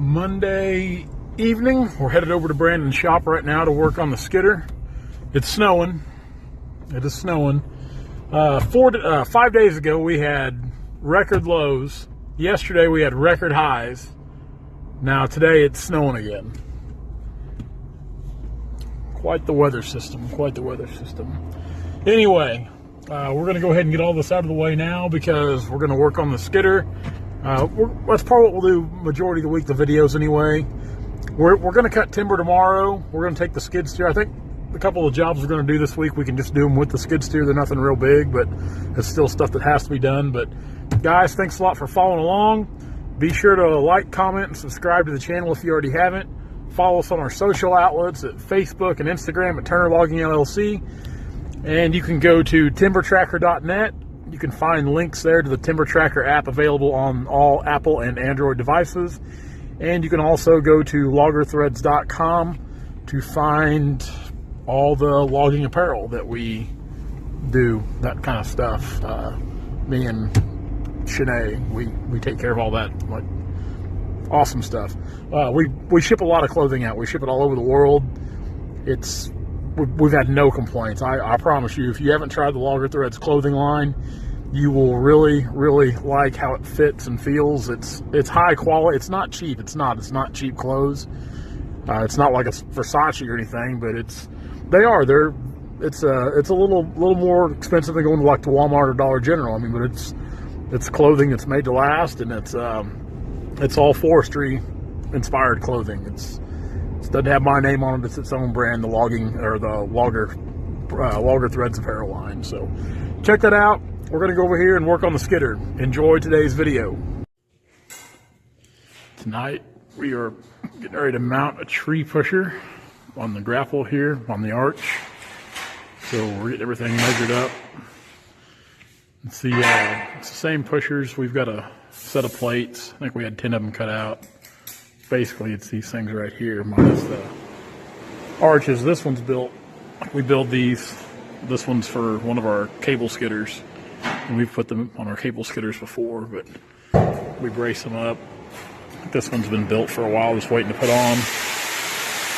Monday evening. We're headed over to Brandon's shop right now to work on the skidder. It's snowing. It is snowing. 5 days ago we had record lows. Yesterday we had record highs. Now today it's snowing again. Quite the weather system. Quite the weather system. Anyway, we're going to go ahead and get all this out of the way now because we're going to work on the skidder. That's probably what we'll do majority of the week, the videos anyway. We're going to cut timber tomorrow. We're going to take the skid steer. I think a couple of jobs we're going to do this week, we can just do them with the skid steer. They're nothing real big, but it's still stuff that has to be done. But guys, thanks a lot for following along. Be sure to like, comment, and subscribe to the channel if you already haven't. Follow us on our social outlets at Facebook and Instagram at Turner Logging LLC. And you can go to timbertracker.net. You can find links there to the Timber Tracker app available on all Apple and Android devices. And you can also go to loggerthreads.com to find all the logging apparel that we do, that kind of stuff. Me and Shanae, we take care of all that, like, awesome stuff. We ship a lot of clothing out. We ship it all over the world. We've had no complaints. I promise you, if you haven't tried the Logger Threads clothing line, you will really, really like how it fits and feels. It's high quality. It's not cheap. It's not cheap clothes. It's not like it's Versace or anything, but it's a little more expensive than going to like to Walmart or Dollar General. I mean, but it's clothing that's made to last, and it's all forestry inspired clothing. It doesn't have my name on it. It's its own brand, the Logger Threads apparel line. So check that out. We're going to go over here and work on the skidder. Enjoy today's video. Tonight we are getting ready to mount a tree pusher on the grapple here on the arch. So we're getting everything measured up. It's the same pushers. We've got a set of plates. I think we had 10 of them cut out. Basically, it's these things right here, minus the arches. This one's built, we build these. This one's for one of our cable skidders. And we've put them on our cable skidders before, but we brace them up. This one's been built for a while, just waiting to put on.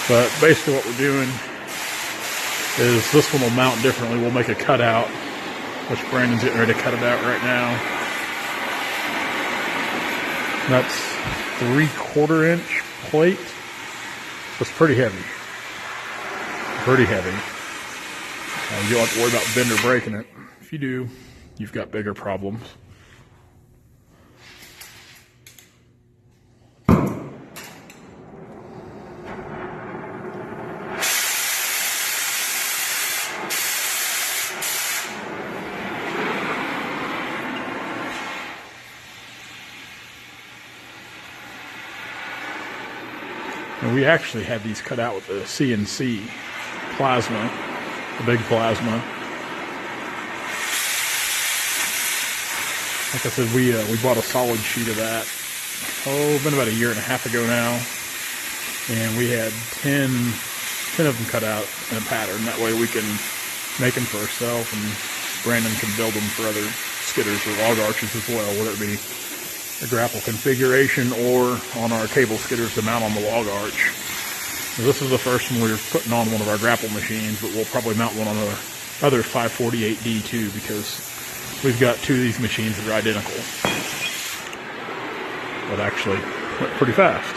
But basically what we're doing is this one will mount differently. We'll make a cutout, which Brandon's getting ready to cut it out right now. That's 3/4 inch plate. So it's pretty heavy. Pretty heavy. You don't have to worry about bend or breaking it. If you do, you've got bigger problems. And we actually had these cut out with the CNC plasma, the big plasma. Like I said, we bought a solid sheet of that. It's been about a year and a half ago now. And we had 10 of them cut out in a pattern. That way we can make them for ourselves, and Brandon can build them for other skidders or log arches as well, whether it be a grapple configuration or on our cable skidders to mount on the log arch. So this is the first one we're putting on one of our grapple machines, but we'll probably mount one on our other 548D too, because we've got 2 of these machines that are identical, but actually went pretty fast.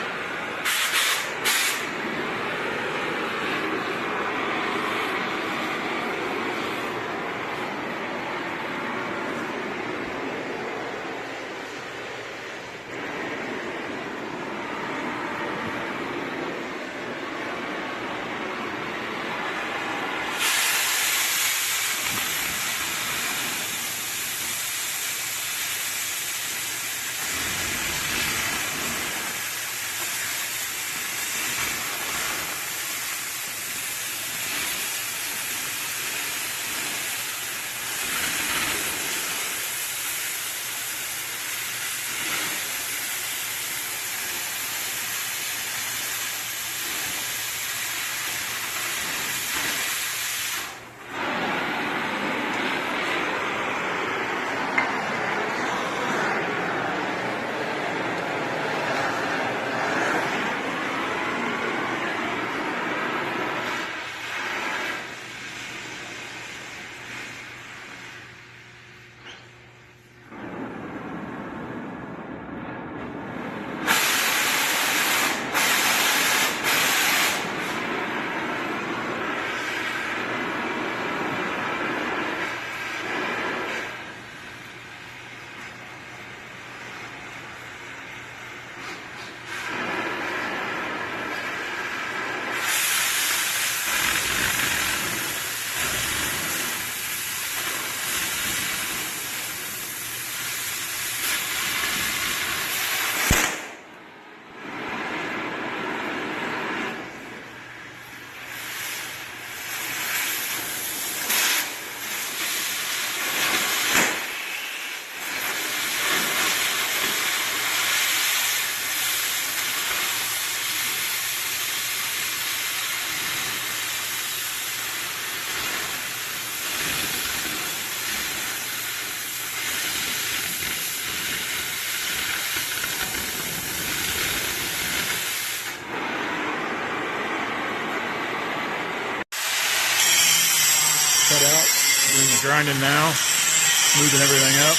grinding now, smoothing everything up.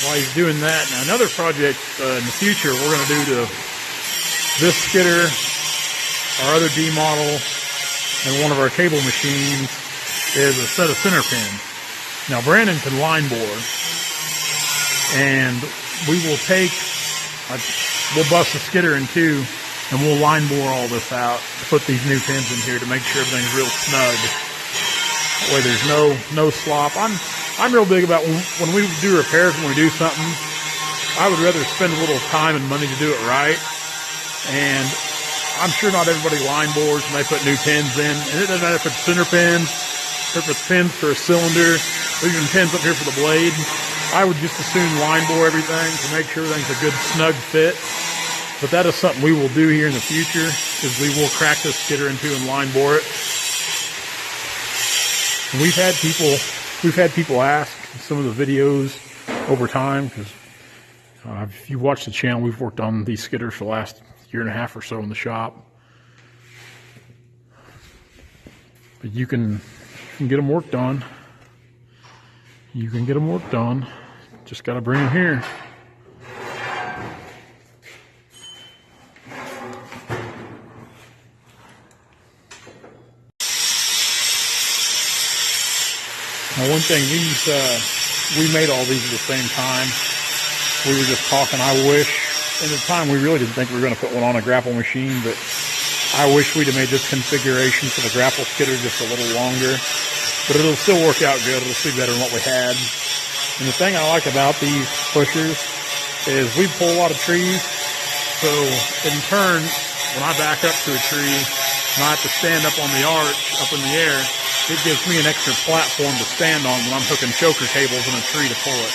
While he's doing that, now another project in the future we're going to do to this skidder, our other D model, and one of our cable machines is a set of center pins. Now Brandon can line bore, and we will we'll bust the skidder in two, and we'll line bore all this out to put these new pins in here to make sure everything's real snug. That way there's no slop. I'm real big about when we do repairs, when we do something, I would rather spend a little time and money to do it right. And I'm sure not everybody line bores when they put new pins in. And it doesn't matter if it's center pins, or if it's pins for a cylinder, or even pins up here for the blade. I would just as soon line bore everything to make sure everything's a good snug fit. But that is something we will do here in the future, is we will crack this skidder in two and line bore it. And we've had people ask in some of the videos over time, because if you watch the channel, we've worked on these skidders for the last year and a half or so in the shop. But you can get them worked on. You can get them worked on. Just got to bring them here. Now, one thing, we made all these at the same time. We were just talking. I wish, at the time, we really didn't think we were going to put one on a grapple machine, but I wish we'd have made this configuration for the grapple skidder just a little longer. But it'll still work out good. It'll still be better than what we had. And the thing I like about these pushers is we pull a lot of trees. So in turn, when I back up to a tree and I have to stand up on the arch, up in the air, it gives me an extra platform to stand on when I'm hooking choker cables in a tree to pull it.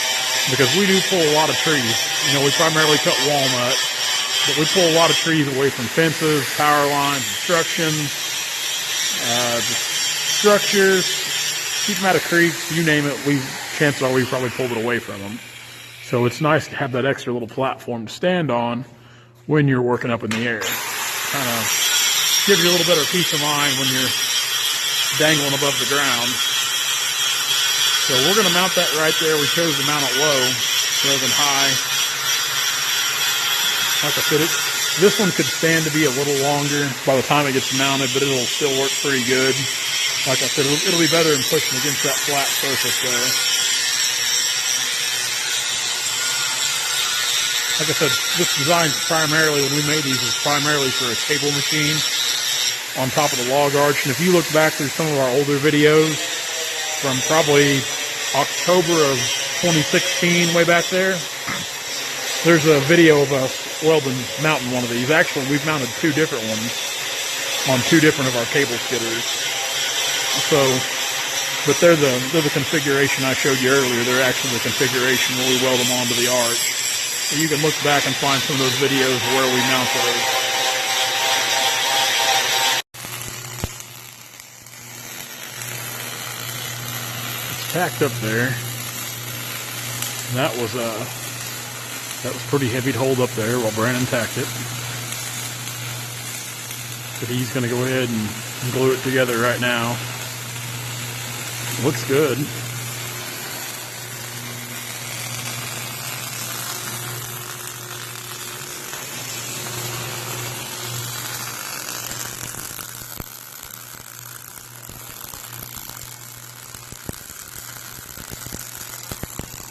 Because we do pull a lot of trees. You know, we primarily cut walnut, but we pull a lot of trees away from fences, power lines, obstructions, structures, keep them out of creeks, you name it. Chances are we probably pulled it away from them. So it's nice to have that extra little platform to stand on when you're working up in the air. Kind of gives you a little better peace of mind when you're dangling above the ground. So we're going to mount that right there. We chose to mount it low rather than high. Like I said, this one could stand to be a little longer by the time it gets mounted, but it'll still work pretty good. Like I said, it'll be better than pushing against that flat surface there. Like I said, this design primarily, when we made these, was primarily for a cable machine on top of the log arch. And if you look back through some of our older videos from probably October of 2016, way back there, there's a video of us mounting one of these. Actually, we've mounted two different ones on two different of our cable skidders. So, but they're the configuration I showed you earlier. They're actually the configuration where we weld them onto the arch. So you can look back and find some of those videos where we mount those. It's tacked up there. That was pretty heavy to hold up there while Brandon tacked it. But he's going to go ahead and glue it together right now. Looks good.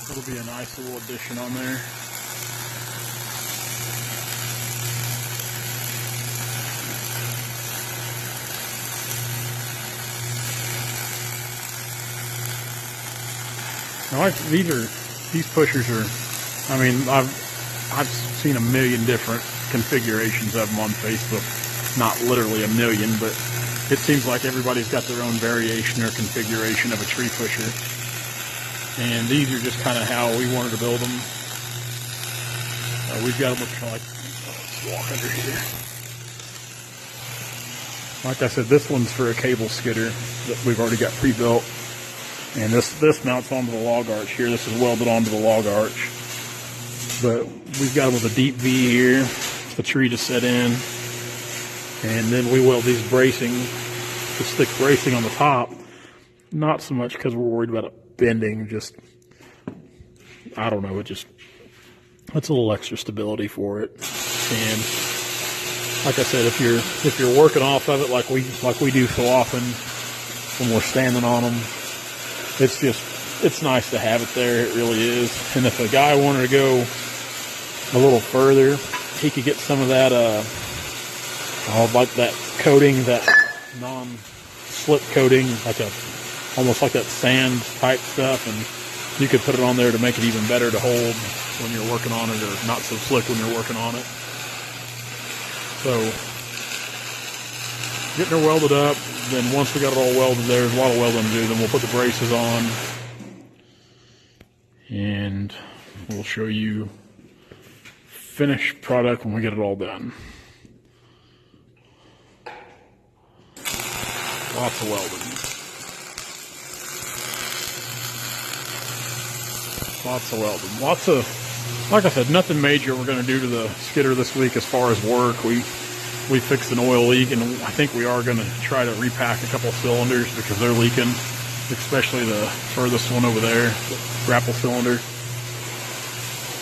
It'll be a nice little addition on there. Now, these pushers are, I mean, I've seen a million different configurations of them on Facebook. Not literally a million, but it seems like everybody's got their own variation or configuration of a tree pusher. And these are just kind of how we wanted to build them. We've got them kind of like, let's walk under here. Like I said, this one's for a cable skidder that we've already got pre-built. And this mounts onto the log arch here. This is welded onto the log arch. But we've got them with a deep V here, the tree to set in. And then we weld these bracing, this thick bracing on the top. Not so much because we're worried about it bending, just, I don't know, that's a little extra stability for it. And like I said, if you're working off of it like we do so often when we're standing on them, it's nice to have it there. It really is. And if a guy wanted to go a little further, he could get some of that, like that coating, that non-slip coating, almost like that sand type stuff, and you could put it on there to make it even better to hold when you're working on it, or not so slick when you're working on it. So, getting her welded up, then once we got it all welded, there's a lot of welding to do, then we'll put the braces on, and we'll show you finished product when we get it all done. Lots of welding. Lots of welding. Lots of, like I said, nothing major we're going to do to the skidder this week as far as work. We fixed an oil leak, and I think we are going to try to repack a couple cylinders because they're leaking, especially the furthest one over there, the grapple cylinder.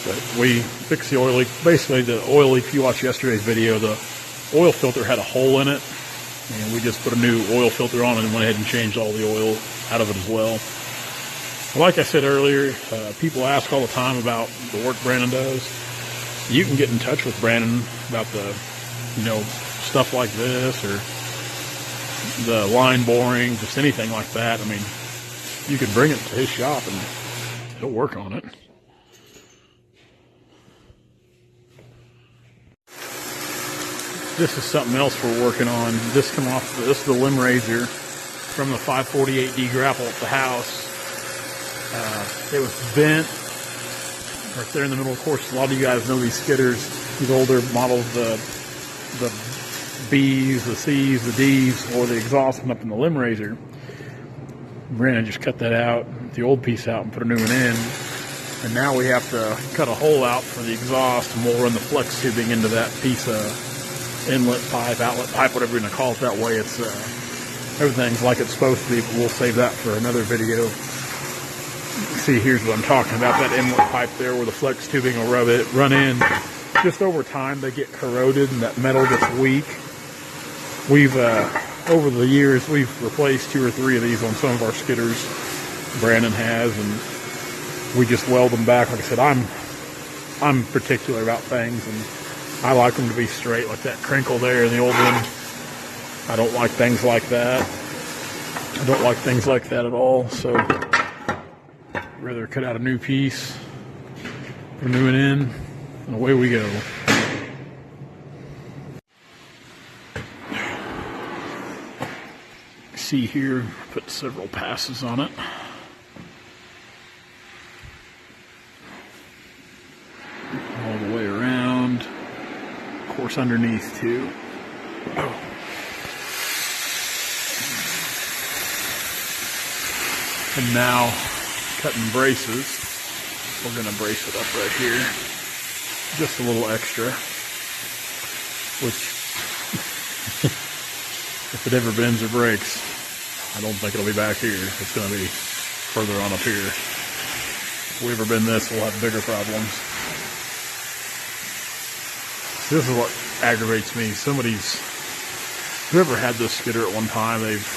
But we fixed the oil leak. Basically, the oil leak, if you watched yesterday's video, the oil filter had a hole in it, and we just put a new oil filter on and went ahead and changed all the oil out of it as well. Like I said earlier, people ask all the time about the work Brandon does. You can get in touch with Brandon about the, stuff like this, or the line boring, just anything like that. I mean, you could bring it to his shop and he'll work on it. This is something else we're working on. This is the limb raiser from the 548D grapple at the house. It was bent right there in the middle. Of course, a lot of you guys know these skidders, these older models, the B's, the C's, the D's, or the exhaust went up in the limb raiser. Brandon just cut that out, the old piece out, and put a new one in. And now we have to cut a hole out for the exhaust, and we'll run the flex tubing into that piece of inlet pipe, outlet pipe, whatever you're going to call it. That way it's everything's like it's supposed to be. We'll save that for another video. See, here's what I'm talking about, that inlet pipe there where the flex tubing will run in. Just over time they get corroded and that metal gets weak. We've over the years we've replaced 2 or 3 of these on some of our skidders. Brandon has, and we just weld them back. Like I said, I'm particular about things, and I like them to be straight, like that crinkle there in the old one. I don't like things like that. I don't like things like that at all, so I'd rather cut out a new piece, put a new one in, and away we go. See here, put several passes on it. All the way around, of course underneath too. And now, cutting braces. We're going to brace it up right here. Just a little extra. Which, if it ever bends or breaks, I don't think it'll be back here. It's going to be further on up here. If we ever bend this, we'll have bigger problems. This is what aggravates me. Whoever had this skidder at one time, they've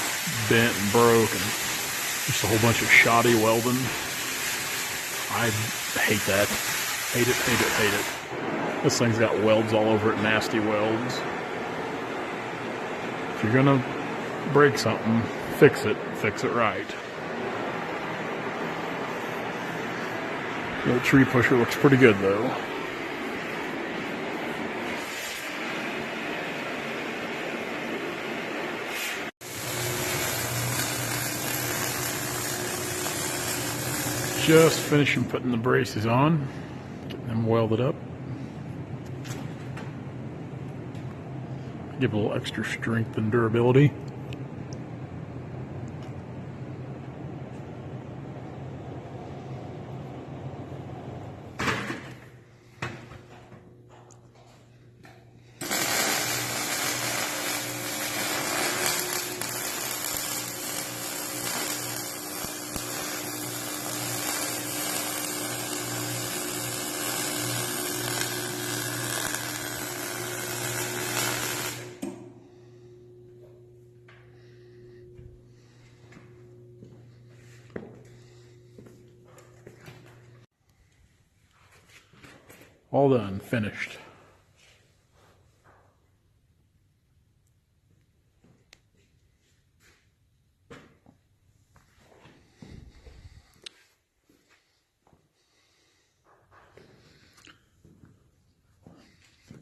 bent and broke and just a whole bunch of shoddy welding. I hate that. Hate it, hate it, hate it. This thing's got welds all over it, nasty welds. If you're gonna break something, fix it right. The old tree pusher looks pretty good though. Just finishing putting the braces on, getting them welded up. Give a little extra strength and durability. All done, finished.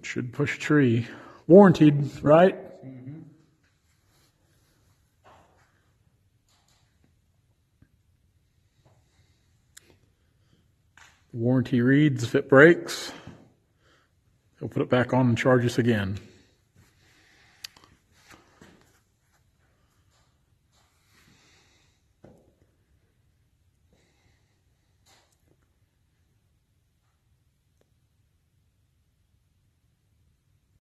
Should push tree. Warranted, right? Mm-hmm. Warranty reads if it breaks, they'll put it back on and charge us again.